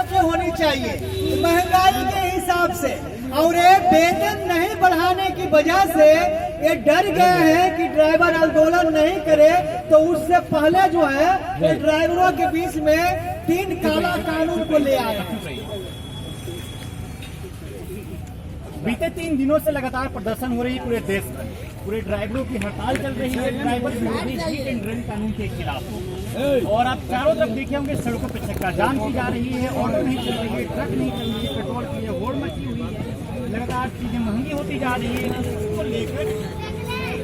कीमतें होनी चाहिए महंगाई के हिसाब से, और ये वेतन नहीं बढ़ाने की वजह से ये डर गए हैं कि ड्राइवर आंदोलन नहीं करे, तो उससे पहले जो है ये ड्राइवरों के बीच में 3 काला कानून को ले आया। बीते 3 दिनों से लगातार प्रदर्शन हो रही है पूरे देश में, पूरे ड्राइवरों की हड़ताल चल रही है ड्राइवर विरोधी हिट एंड रन कानून के खिलाफ। और आप चारों तरफ देखे होंगे सड़कों पर चक्का जाम की जा रही है, ऑटो नहीं चल रही है, ट्रक नहीं चल रही है, पेट्रोल की होड़ मची हुई है, लगातार चीजें महंगी होती जा रही है। इसको लेकर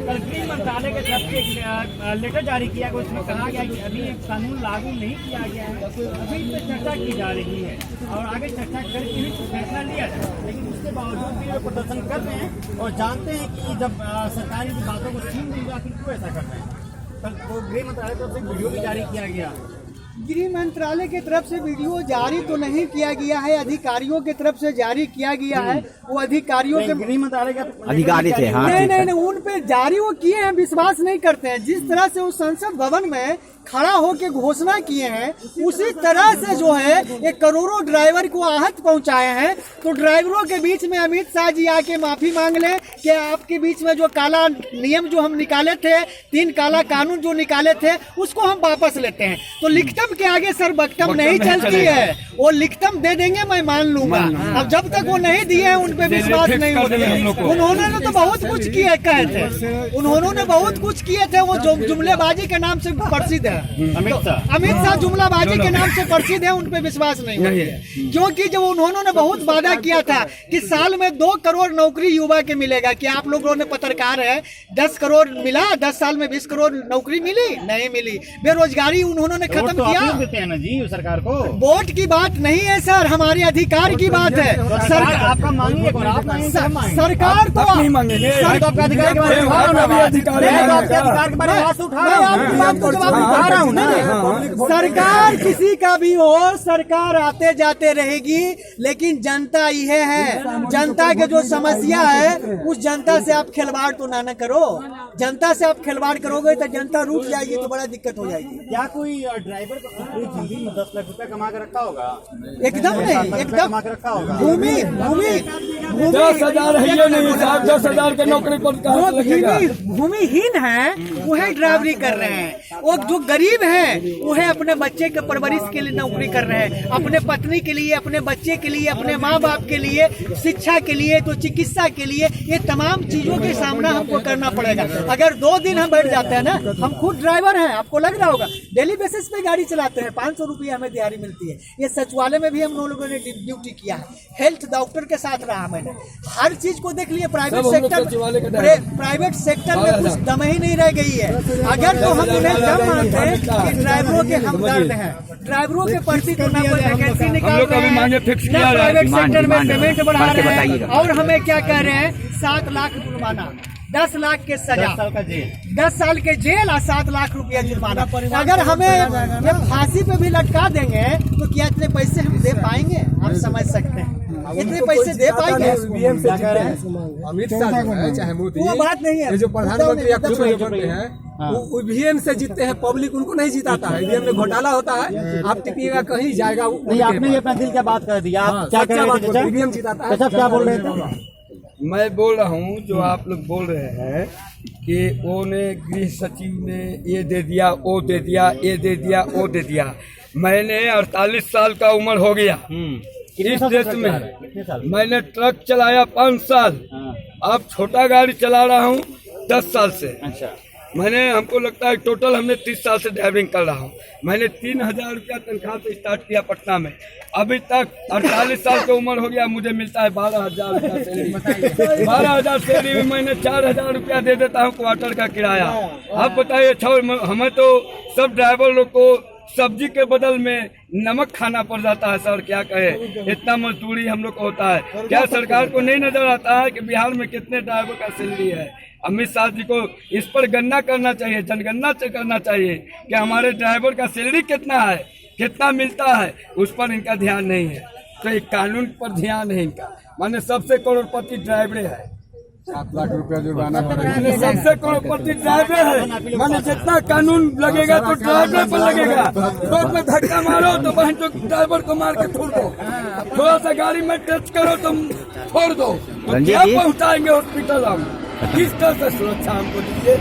कल गृह मंत्रालय के तरफ से एक लेटर जारी किया गया, उसमें कहा गया कि अभी एक कानून लागू नहीं किया गया है, अभी इस पर चर्चा की जा रही है और आगे चर्चा करके ही फैसला लिया जाए। लेकिन उसके बावजूद भी लोग प्रदर्शन कर रहे हैं और जानते हैं कि जब सरकारी बातों को छीन नहीं, आखिर क्यों ऐसा कर रहे हैं। कल तो गृह मंत्रालय की तरफ से वीडियो भी जारी किया गया। गृह मंत्रालय की तरफ से वीडियो जारी तो नहीं किया गया है, अधिकारियों की तरफ से जारी किया गया है। वो अधिकारियों के गृह मंत्रालय के अधिकारी थे, हाँ, नहीं, उन पे जारी वो किए हैं, विश्वास नहीं करते हैं। जिस तरह से उस संसद भवन में खड़ा होकर घोषणा किए हैं, उसी तरह से जो है ये करोड़ों ड्राइवर को आहत पहुंचाए हैं। तो ड्राइवरों के बीच में अमित शाह जी आके माफी मांग लें कि आपके बीच में जो काला नियम जो हम निकाले थे, 3 काला कानून जो निकाले थे, उसको हम वापस लेते हैं। तो लिखतम के आगे सर बख्तम नहीं चलती है, वो लिखतम दे देंगे मैं मान लूंगा। अब जब तक वो नहीं दिए हैं उन पे विश्वास नहीं होता है। उन्होंने तो बहुत कुछ किए कहे थे, उन्होंने बहुत कुछ किए थे, वो जुमलेबाजी के नाम से प्रसिद्ध है। अमित शाह जुमलाबाजी के नाम से प्रसिद्ध है, उन पे विश्वास नहीं है। क्योंकि जब उन्होंने बहुत वादा किया था कि साल में 2 करोड़ नौकरी युवा के मिलेगा, कि आप लोगों ने पत्रकार है 10 करोड़ मिला, 10 साल में 20 करोड़ नौकरी मिली, नहीं मिली। बेरोजगारी उन्होंने खत्म किया। देते हैं ना जी सरकार को, वोट की बात नहीं है सर, हमारे अधिकार की बात है। सरकार आपका मांगिए, सरकार तो नहीं मांगेंगे, सरकार किसी का भी हो, सरकार आते जाते रहेगी, लेकिन जनता यह है, जनता के जो समस्या है उस जनता से आप खिलवाड़ तो ना करो। जनता से आप खिलवाड़ करोगे तो जनता रूठ जाएगी, तो बड़ा दिक्कत हो जाएगी। क्या कोई ड्राइवर को जिंदगी में 10 लाख रुपए कमा के रखा होगा? एकदम नहीं, एकदम कमा के रखा होगा। भूमि 10,000 है नहीं साहब, 10,000 के नौकरी पर भूमिहीन है वो है ड्राइवरी कर रहे हैं, वो जो गरीब है वो है अपने बच्चे के परवरिश के लिए नौकरी कर रहे हैं, अपने पत्नी के लिए, अपने बच्चे के लिए, अपने माँ बाप के लिए, शिक्षा के लिए, तो चिकित्सा के लिए, ये तमाम चीजों के सामना हमको करना पड़ेगा। अगर 2 दिन हम बैठ जाते हैं ना, हम खुद ड्राइवर हैं, आपको लग रहा होगा, डेली बेसिस पे गाड़ी चलाते हैं, 500 रुपया हमें दिहाड़ी मिलती है। ये सचिवालय में भी हम लोगों ने ड्यूटी किया है, हेल्थ डॉक्टर के साथ रहा मैंने, हर चीज को देख लिया। प्राइवेट सेक्टर में कुछ दम ही नहीं रह गई है। अगर तो हम उन्हें दम मानते हैं कि ड्राइवरों के हमदर्द हैं, ड्राइवरों के प्रति तो ना कोई वैकेंसी निकाल रहे हैं, ना प्राइवेट सेक्टर में पेमेंट बढ़ा रहे हैं, और हमें क्या कह रहे हैं 7 लाख जुर्माना, 10 लाख के सजा, 10 साल के जेल और 7 लाख रुपया जुर्माना। अगर हमें फांसी पे भी लटका देंगे तो क्या इतने पैसे हम दे पाएंगे? आप समझ सकते हैं, इतने पैसे दे पाएंगे? अमित शाह जो है चाहे मोदी, वो बात नहीं है। जो प्रधानमंत्री या कुछ नहीं बनते हैं, वो ईवीएम से जीतते हैं, पब्लिक उनको नहीं जिताता है। ईवीएम में घोटाला होता है, आप टिपिएगा कहीं जाएगा। नहीं, आपने अपना दिल क्या बात कर दिया, आप क्या कह रहे थे? ईवीएम जिताता है। क्या बोल रहे थे? मैं बोल रहा हूँ जो आप लोग बोल रहे हैं कि वो ने गृह सचिव ने ये दे दिया, वो दे दिया, ये दे दिया, वो दे दिया। मैंने 48 साल का उम्र हो गया इस देश में, मैंने ट्रक चलाया 5 साल, अब छोटा गाड़ी चला रहा हूँ 10 साल से। अच्छा, मैंने, हमको लगता है टोटल हमने 30 साल से ड्राइविंग कर रहा हूँ। मैंने 3,000 रुपया तनख्वाह से स्टार्ट किया पटना में, अभी तक 48 साल की उम्र हो गया, मुझे मिलता है 12,000 रुपया सैलरी। 12,000 सैलरी में मैंने 4,000 रुपया दे देता हूँ क्वार्टर का किराया। अब बताइए, हमें तो सब ड्राइवर लोग को सब्जी के बदल में नमक खाना पड़ जाता है सर, क्या कहे, इतना मजदूरी हम लोग को होता है। क्या सरकार को नहीं नजर आता है कि बिहार में कितने ड्राइवर का सैलरी है? अमित शाह जी को इस पर गणना करना चाहिए, जनगणना करना चाहिए कि हमारे ड्राइवर का सैलरी कितना है, कितना मिलता है, उस पर इनका ध्यान नहीं है। तो एक कानून पर ध्यान है इनका, माने सबसे करोड़पति ड्राइवर है, 7 लाख रुपया जुर्माना भरेंगे। मैंने सबसे करोड़पति ड्राइवर है, मैंने जितना कानून लगेगा तो ड्राइवर पर लगेगा। रोड में धक्का मारो तो बहन तो ड्राइवर को मार के छोड़ दो, थोड़ा सा गाड़ी में टच करो तो छोड़ दो, तो क्या पहुंचाएंगे हॉस्पिटल हम? किस तरह से सुरक्षा हमको दीजिए।